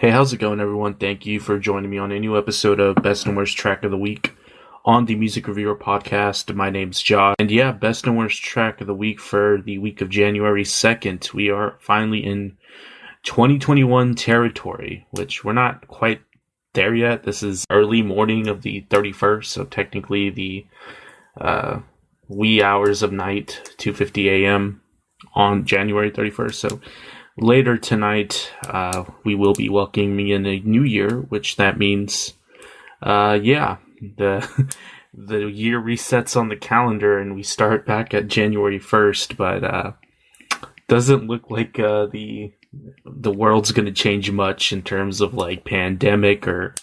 Hey, how's it going, everyone? Thank you for joining me on a new episode of Best and Worst Track of the Week on the Music Reviewer podcast. My name's Josh, and yeah, Best and Worst Track of the Week for the week of January 2nd. We are finally in 2021 territory, which we're not quite there yet. This is early morning of the 31st, so technically the wee hours of night, 2:50 a.m. on January 31st. So later tonight, we will be welcoming in a new year, which that means, the the year resets on the calendar and we start back at January 1st. But doesn't look like the world's gonna change much in terms of like pandemic or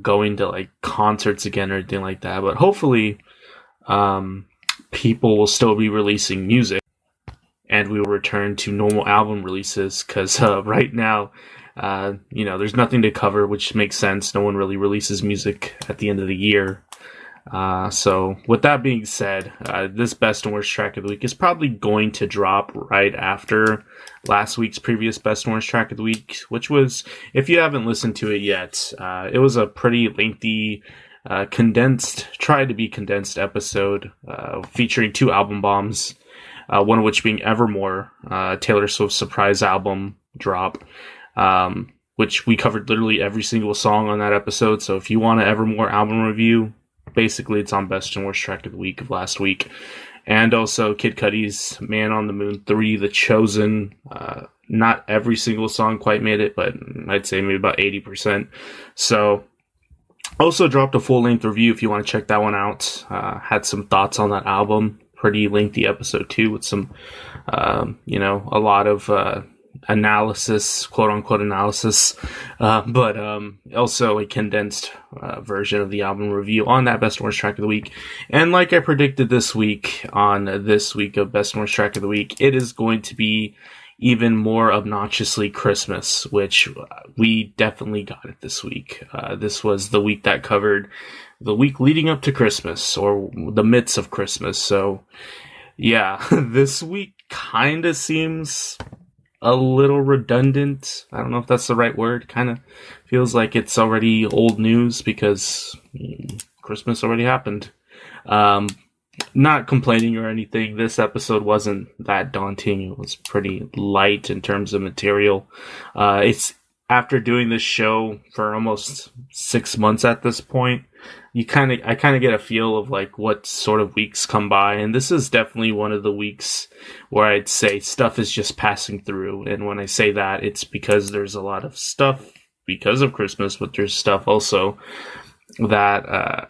going to like concerts again or anything like that. But hopefully, people will still be releasing music, and we will return to normal album releases, because right now, there's nothing to cover, which makes sense. No one really releases music at the end of the year. So with that being said, this Best and Worst Track of the Week is probably going to drop right after last week's previous Best and Worst Track of the Week, which was, if you haven't listened to it yet, it was a pretty lengthy, tried to be condensed episode, featuring two album bombs. One of which being Evermore, Taylor Swift's surprise album drop, which we covered literally every single song on that episode. So if you want an Evermore album review, basically it's on Best and Worst Track of the Week of last week. And also Kid Cudi's Man on the Moon 3, The Chosen. Not every single song quite made it, but I'd say maybe about 80%. So also dropped a full-length review if you want to check that one out. Had some thoughts on that album. Pretty lengthy episode too, with some, a lot of analysis, quote unquote analysis, but also a condensed version of the album review on that Best and Worst Track of the Week. And like I predicted this week, on this week of Best and Worst Track of the Week, it is going to be even more obnoxiously Christmas, which we definitely got it this week. This was the week that covered the week leading up to Christmas, or the midst of Christmas. So yeah, this week kind of seems a little redundant. I don't know if that's the right word. Kind of feels like it's already old news because Christmas already happened. Not complaining or anything. This episode wasn't that daunting. It was pretty light in terms of material. It's after doing this show for almost 6 months at this point, I kind of get a feel of like what sort of weeks come by, and this is definitely one of the weeks where I'd say stuff is just passing through. And when I say that, it's because there's a lot of stuff because of Christmas, but there's stuff also that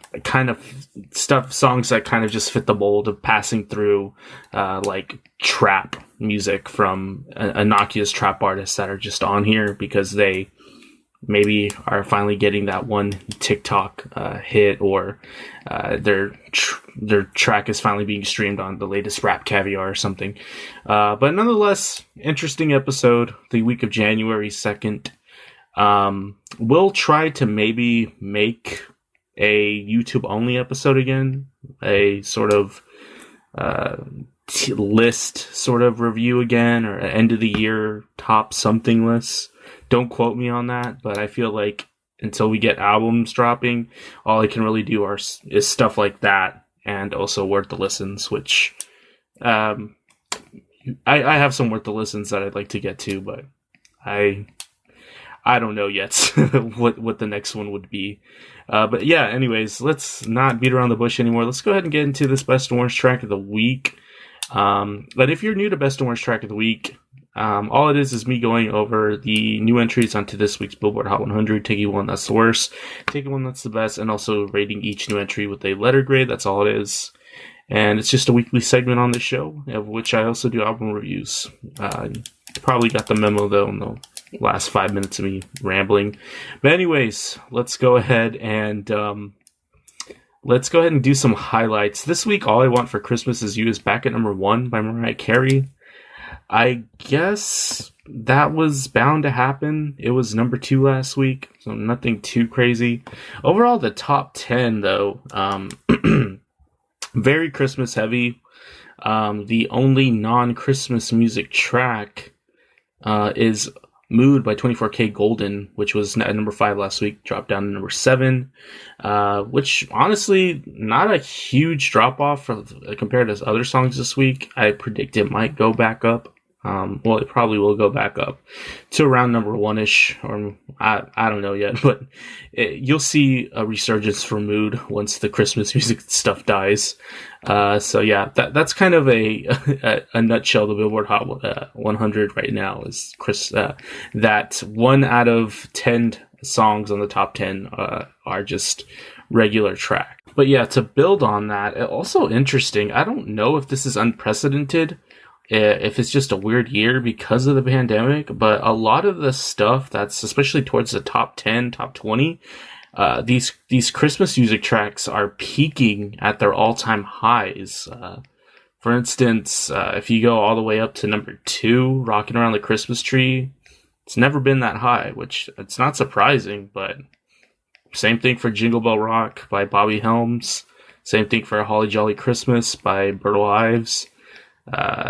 songs that kind of just fit the mold of passing through, like trap music from innocuous trap artists that are just on here because they maybe are finally getting that one TikTok hit, or their track is finally being streamed on the latest Rap Caviar or something. But nonetheless, interesting episode, the week of January 2nd. We'll try to maybe make a YouTube only episode again, a sort of list sort of review again, or an end of the year top something list. Don't quote me on that, but I feel like until we get albums dropping, all I can really do is stuff like that, and also worth the listens, which I have some worth the listens that I'd like to get to, but I don't know yet what the next one would be. But yeah, anyways, let's not beat around the bush anymore. Let's go ahead and get into this Best and Worst Track of the Week. But if you're new to Best and Worst Track of the Week, all it is me going over the new entries onto this week's Billboard Hot 100, taking one that's the worst, taking one that's the best, and also rating each new entry with a letter grade. That's all it is. And it's just a weekly segment on the show, of which I also do album reviews. Probably got the memo, though, in the last 5 minutes of me rambling. But anyways, let's go ahead and do some highlights. This week, All I Want for Christmas Is You is back at number 1 by Mariah Carey. I guess that was bound to happen. It was number 2 last week, so nothing too crazy. Overall, the top 10, though, very Christmas heavy. The only non-Christmas music track is Mood by 24K Golden, which was at number 5 last week, dropped down to number 7, which honestly, not a huge drop off compared to other songs this week. I predict it might go back up. Well, it probably will go back up to around number 1-ish, or I don't know yet, but you'll see a resurgence for Mood once the Christmas music stuff dies. So yeah, that's kind of a nutshell. The Billboard Hot 100 right now is that 1 out of 10 songs on the top 10 are just regular track. But yeah, to build on that, also interesting. I don't know if this is unprecedented, if it's just a weird year because of the pandemic, but a lot of the stuff that's especially towards the top 10, top 20, these Christmas music tracks are peaking at their all-time highs. For instance, if you go all the way up to number 2, Rocking Around the Christmas Tree, it's never been that high, which it's not surprising, but same thing for Jingle Bell Rock by Bobby Helms, same thing for Holly Jolly Christmas by Berto Ives.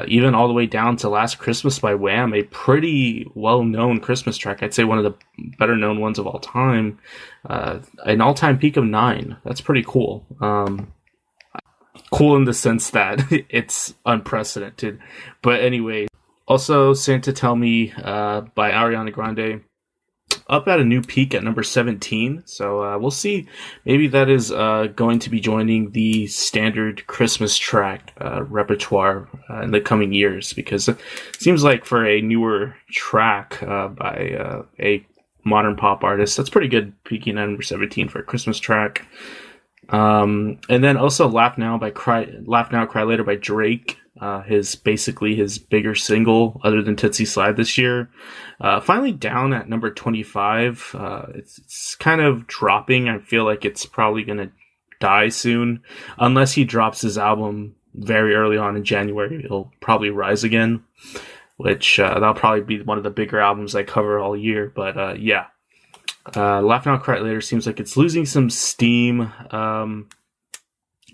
Even all the way down to Last Christmas by Wham, a pretty well-known Christmas track. I'd say one of the better-known ones of all time. An all-time peak of 9. That's pretty cool. Cool in the sense that it's unprecedented. But anyway, also Santa Tell Me by Ariana Grande, up at a new peak at number 17. So we'll see. Maybe that is going to be joining the standard Christmas track repertoire in the coming years, because it seems like for a newer track by a modern pop artist, that's pretty good, peaking at number 17 for a Christmas track. And then also Laugh Now, Cry Later by Drake. His bigger single other than Tootsie Slide this year. Finally down at number 25. It's kind of dropping. I feel like it's probably going to die soon. Unless he drops his album very early on in January, it'll probably rise again. Which, that'll probably be one of the bigger albums I cover all year. But, yeah. Laugh Now, Cry Later seems like it's losing some steam.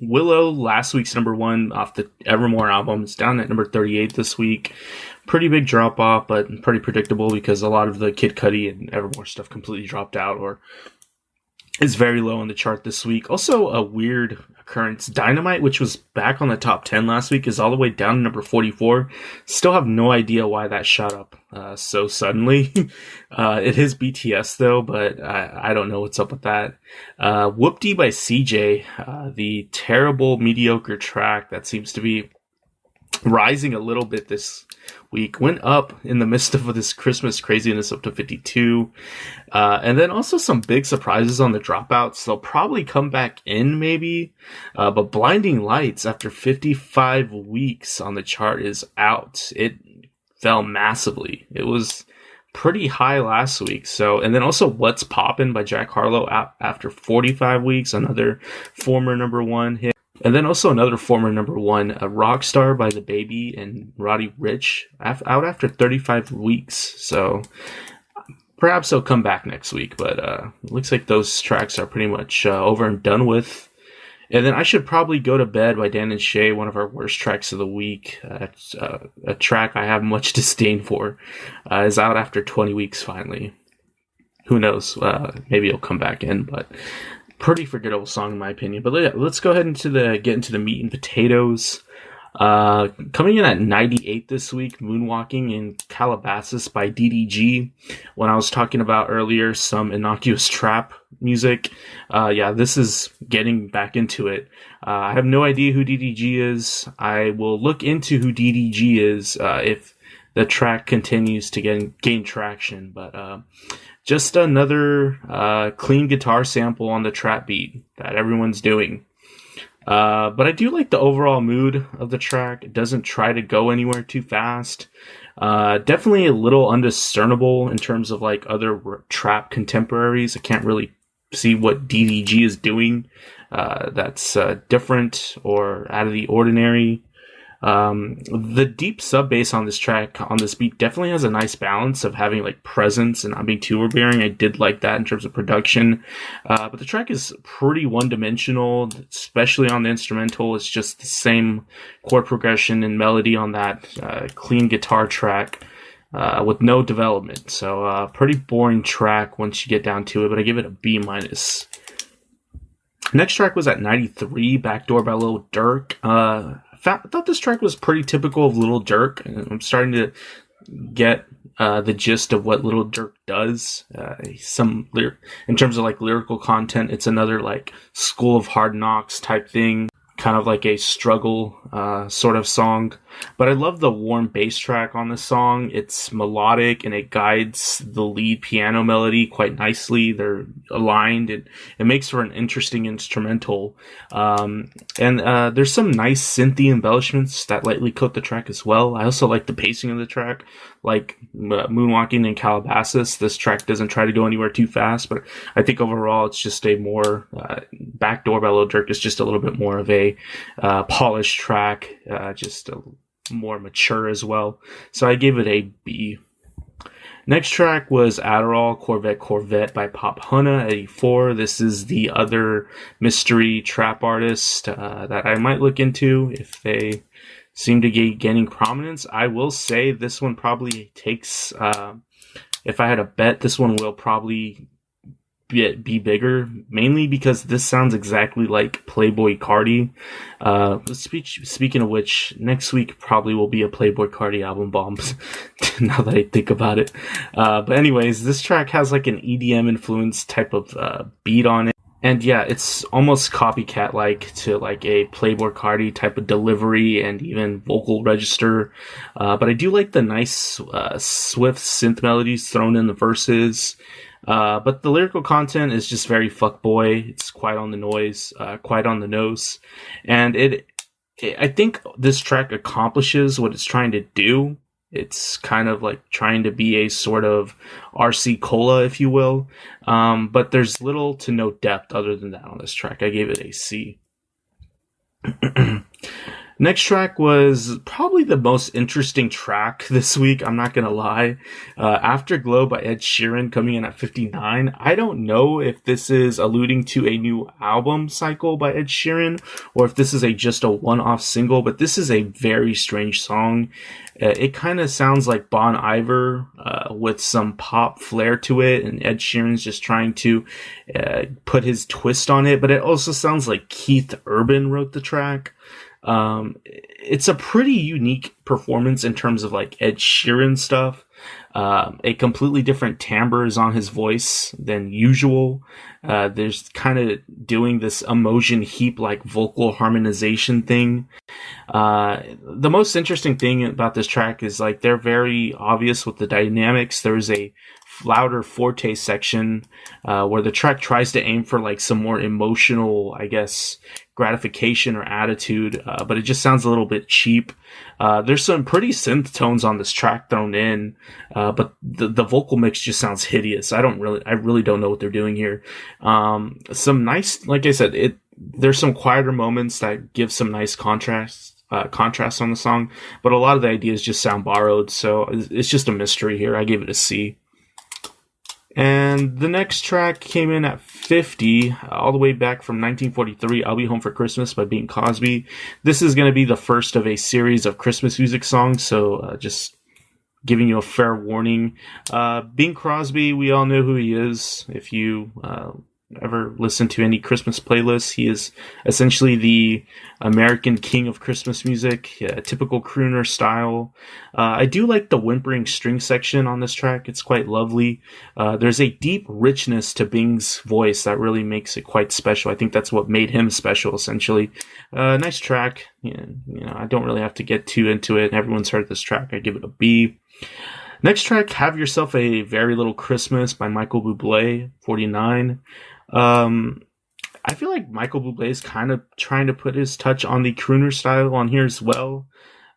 Willow, last week's number 1 off the Evermore album, is down at number 38 this week. Pretty big drop off, but pretty predictable because a lot of the Kid Cudi and Evermore stuff completely dropped out or is very low on the chart this week. Also, a weird occurrence. Dynamite, which was back on the top 10 last week, is all the way down to number 44. Still have no idea why that shot up so suddenly. It is BTS though, but I don't know what's up with that. Whoop-Dee by CJ, the terrible, mediocre track that seems to be rising a little bit this week, went up in the midst of this Christmas craziness up to 52. And then also some big surprises on the dropouts. They'll probably come back in maybe. But Blinding Lights, after 55 weeks on the chart, is out. It fell massively. It was pretty high last week. So, and then also What's Poppin' by Jack Harlow after 45 weeks, another former number 1 hit. And then also another former number 1, Rockstar by The Baby and Roddy Ricch, out after 35 weeks. So perhaps they'll come back next week, but it looks like those tracks are pretty much over and done with. And then I Should Probably Go to Bed by Dan and Shay, one of our worst tracks of the week. A track I have much disdain for, is out after 20 weeks finally. Who knows? Maybe it'll come back in, but pretty forgettable song in my opinion. But yeah, let's go ahead get into the meat and potatoes. Coming in at 98 this week, Moonwalking in Calabasas by DDG. When I was talking about earlier some innocuous trap music, yeah, this is getting back into it. I have no idea who DDG is. I will look into who DDG is if the track continues to gain traction, but just another clean guitar sample on the trap beat that everyone's doing. But I do like the overall mood of the track. It doesn't try to go anywhere too fast. Definitely a little undiscernible in terms of like other trap contemporaries. I can't really see what DDG is doing that's different or out of the ordinary. The deep sub bass on this track, on this beat, definitely has a nice balance of having like presence and not being too overbearing. I did like that in terms of production. But the track is pretty one-dimensional, especially on the instrumental. It's just the same chord progression and melody on that clean guitar track. with no development. So pretty boring track once you get down to it, but I give it a B minus. Next track was at 93, Backdoor by Lil Durk. I thought this track was pretty typical of Lil Durk. I'm starting to get the gist of what Lil Durk does. In terms of like lyrical content, it's another like School of Hard Knocks type thing. Kind of like a struggle sort of song. But I love the warm bass track on this song. It's melodic and it guides the lead piano melody quite nicely. They're aligned and it makes for an interesting instrumental. And there's some nice synthy embellishments that lightly coat the track as well. I also like the pacing of the track. Like Moonwalking and Calabasas, this track doesn't try to go anywhere too fast, but I think overall it's just a more Backdoor by Lil Durk is just a little bit more of a polished track, just a more mature as well. So I gave it a B. Next track was Adderall, Corvette by Popp Hunna at 84. This is the other mystery trap artist that I might look into if they seem to be gaining prominence. I will say this one probably takes, if I had a bet, this one will probably be bigger, mainly because this sounds exactly like Playboi Carti. Speaking of which, next week probably will be a Playboi Carti album bomb, now that I think about it. But anyways, this track has like an EDM influenced type of beat on it. And yeah, it's almost copycat-like to like a Playboi Carti type of delivery and even vocal register. But I do like the nice swift synth melodies thrown in the verses. But the lyrical content is just very fuckboy. It's quite on the nose. And I think this track accomplishes what it's trying to do. It's kind of like trying to be a sort of RC Cola, if you will. But there's little to no depth other than that on this track. I gave it a C. Next track was probably the most interesting track this week, I'm not gonna lie. Afterglow by Ed Sheeran coming in at 59. I don't know if this is alluding to a new album cycle by Ed Sheeran, or if this is just a one-off single, but this is a very strange song. It kind of sounds like Bon Iver with some pop flair to it, and Ed Sheeran's just trying to put his twist on it, but it also sounds like Keith Urban wrote the track. It's a pretty unique performance in terms of like Ed Sheeran stuff. A completely different timbre is on his voice than usual. There's kind of doing this emotion heap like vocal harmonization thing. The most interesting thing about this track is like they're very obvious with the dynamics. There's a louder forte section where the track tries to aim for like some more emotional, I guess, gratification or attitude, but it just sounds a little bit cheap. There's some pretty synth tones on this track thrown in, but the vocal mix just sounds hideous. I really don't know what they're doing here. Some nice, like I said, there's some quieter moments that give some nice contrast on the song, but a lot of the ideas just sound borrowed, so it's just a mystery here. I gave it a C. And the next track came in at 50, all the way back from 1943, I'll Be Home for Christmas by Bing Crosby. This is going to be the first of a series of Christmas music songs, so just giving you a fair warning. Bing Crosby, we all know who he is. If you ever listen to any Christmas playlists, he is essentially the American king of Christmas music, typical crooner style. I do like the whimpering string section on this track. It's quite lovely. There's a deep richness to Bing's voice that really makes it quite special. I think that's what made him special, essentially. Nice track. I don't really have to get too into it. Everyone's heard this track. I give it a B. Next track, Have Yourself a Very Little Christmas by Michael Buble, 49. I feel like Michael Bublé is kind of trying to put his touch on the crooner style on here as well.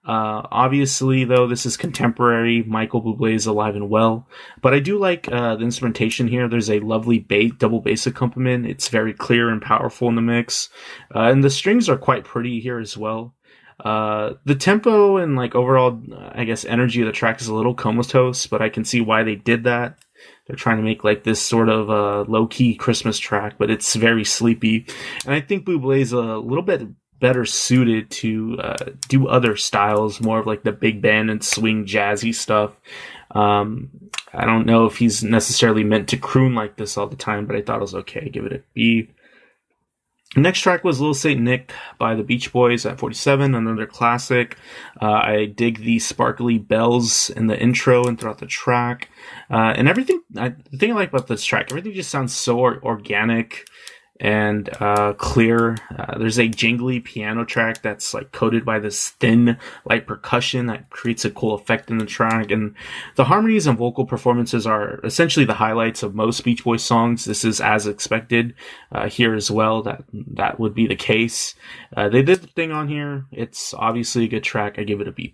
Obviously, though, this is contemporary. Michael Bublé is alive and well. But I do like the instrumentation here. There's a lovely double bass accompaniment. It's very clear and powerful in the mix. And the strings are quite pretty here as well. The tempo and like overall, I guess, energy of the track is a little comatose, but I can see why they did that. They're trying to make like this sort of low-key Christmas track, but it's very sleepy. And I think Bublé is a little bit better suited to do other styles, more of like the big band and swing jazzy stuff. I don't know if he's necessarily meant to croon like this all the time, but I thought it was okay. I give it a B. Next track was Lil Saint Nick by the Beach Boys at 47, another classic. I dig the sparkly bells in the intro and throughout the track. And everything, the thing I like about this track, everything just sounds so organic and clear. There's a jingly piano track that's like coated by this thin light percussion that creates a cool effect in the track, and the harmonies and vocal performances are essentially the highlights of most Beach Boys songs. This is as expected here as well, that would be the case. They did the thing on here. It's obviously a good track. I give it a B+.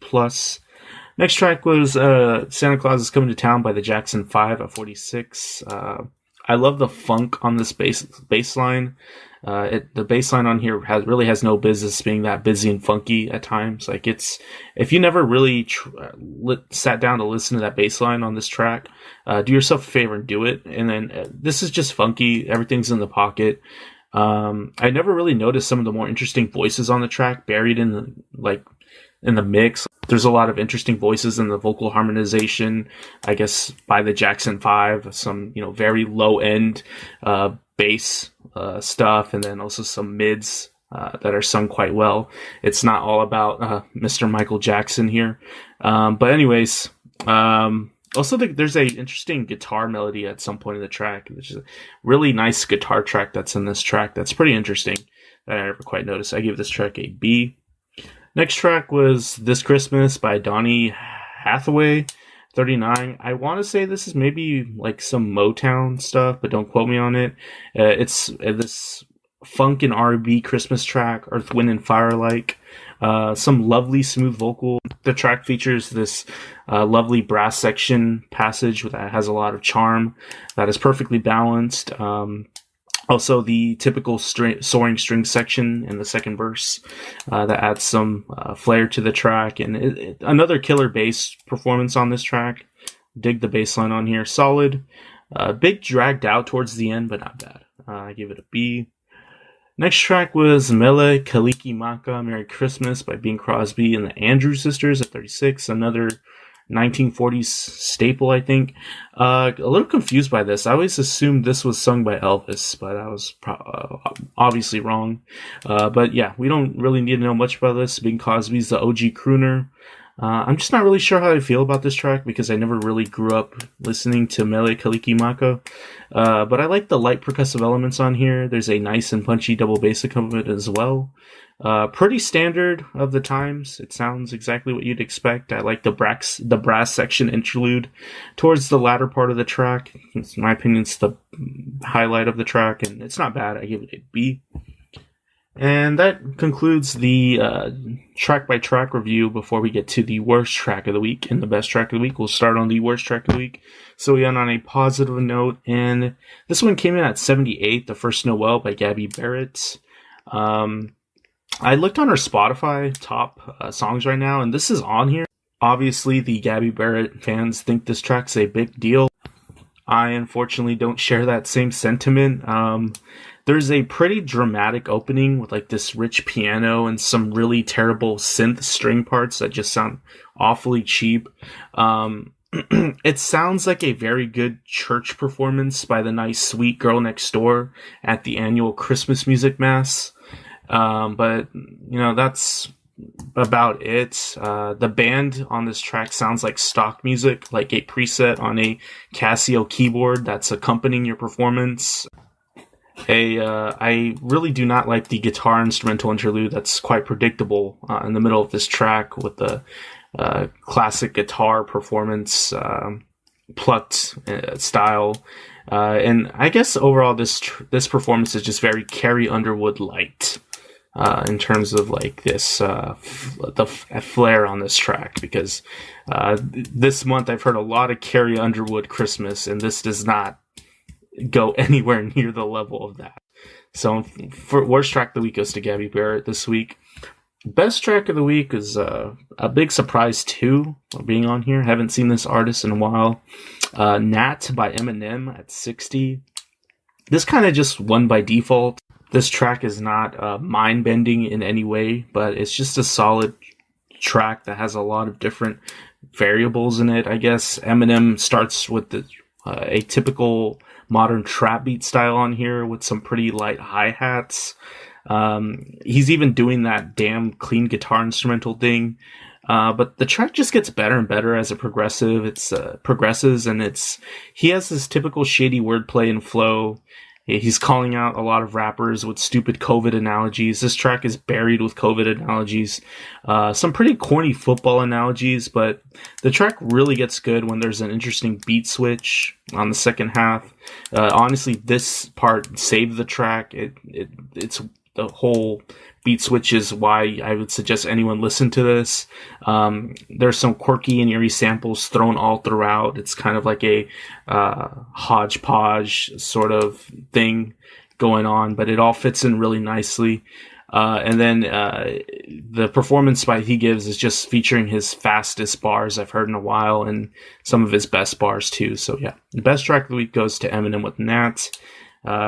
Next track was Santa Claus is Coming to Town by the Jackson 5 at 46. I love the funk on this bass line. The bass line on here really has no business being that busy and funky at times. Like, if you never really sat down to listen to that bass line on this track, do yourself a favor and do it. And then this is just funky. Everything's in the pocket. I never really noticed some of the more interesting voices on the track buried in the mix. There's a lot of interesting voices in the vocal harmonization, I guess, by the Jackson 5, some, very low end, bass, stuff, and then also some mids, that are sung quite well. It's not all about, Mr. Michael Jackson here. But anyways, also there's a interesting guitar melody at some point in the track, which is a really nice guitar track that's in this track. That's pretty interesting that I never quite noticed. I give this track a B. Next track was This Christmas by Donny Hathaway, 39. I want to say this is maybe like some Motown stuff, but don't quote me on it. It's this funk and R&B Christmas track, Earth, Wind, and Fire-like. Some lovely smooth vocal. The track features this lovely brass section passage that has a lot of charm that is perfectly balanced. Also, the typical soaring string section in the second verse that adds some flair to the track, and another killer bass performance on this track. Dig the bass line on here, solid. Bit dragged out towards the end, but not bad. I give it a B. Next track was Mele Kalikimaka, Merry Christmas by Bing Crosby and the Andrews Sisters at 36, another 1940s staple, I think. A little confused by this. I always assumed this was sung by Elvis, but I was obviously wrong. But yeah, we don't really need to know much about this. Bing Crosby's the OG crooner. I'm just not really sure how I feel about this track because I never really grew up listening to Mele Kalikimaka. But I like the light percussive elements on here. There's a nice and punchy double bass accompaniment as well. Pretty standard of the times. It sounds exactly what you'd expect. I like the brass section interlude towards the latter part of the track. In my opinion, it's the highlight of the track, and it's not bad. I give it a B. And that concludes the track-by-track review before we get to the worst track of the week and the best track of the week. We'll start on the worst track of the week. So we end on a positive note, and this one came in at 78, The First Noel by Gabby Barrett. I looked on her Spotify top songs right now, and this is on here. Obviously, the Gabby Barrett fans think this track's a big deal. I unfortunately don't share that same sentiment. There's a pretty dramatic opening with like this rich piano and some really terrible synth string parts that just sound awfully cheap. It sounds like a very good church performance by the nice sweet girl next door at the annual Christmas music mass. But that's about it. The band on this track sounds like stock music, like a preset on a Casio keyboard that's accompanying your performance. I really do not like the guitar instrumental interlude that's quite predictable in the middle of this track with the classic guitar performance plucked style. And I guess overall this performance is just very Carrie Underwood lite in terms of like this the flair on this track, because this month I've heard a lot of Carrie Underwood Christmas, and this does not go anywhere near the level of that. So for worst track of the week goes to Gabby Barrett this week. Best track of the week is a big surprise too, being on here. Haven't seen this artist in a while. Nat by Eminem at 60. This kind of just won by default. this track is not mind-bending in any way, but it's just a solid track that has a lot of different variables in it. I guess Eminem starts with a typical modern trap beat style on here with some pretty light hi-hats. He's even doing that damn clean guitar instrumental thing. But the track just gets better and better as it progresses, and he has this typical shady wordplay and flow. He's calling out a lot of rappers with stupid COVID analogies. This track is buried with COVID analogies. Some pretty corny football analogies, but the track really gets good when there's an interesting beat switch on the second half. Honestly, this part saved the track. It's the whole beat switch is why I would suggest anyone listen to this. There's some quirky and eerie samples thrown all throughout. It's kind of like a hodgepodge sort of thing going on, but it all fits in really nicely. And then the performance he gives is just featuring his fastest bars I've heard in a while, and some of his best bars too. So yeah, the best track of the week goes to Eminem with Nats.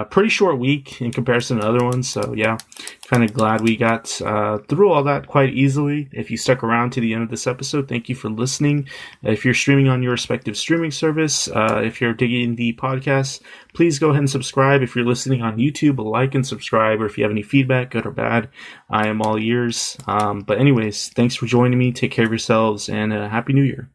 Pretty short week in comparison to other ones, so yeah, kind of glad we got through all that quite easily. If you stuck around to the end of this episode, thank you for listening. If you're streaming on your respective streaming service, if you're digging the podcast, please go ahead and subscribe. If you're listening on YouTube, like and subscribe, or if you have any feedback, good or bad, I am all ears. But anyways, thanks for joining me. Take care of yourselves, and Happy New Year.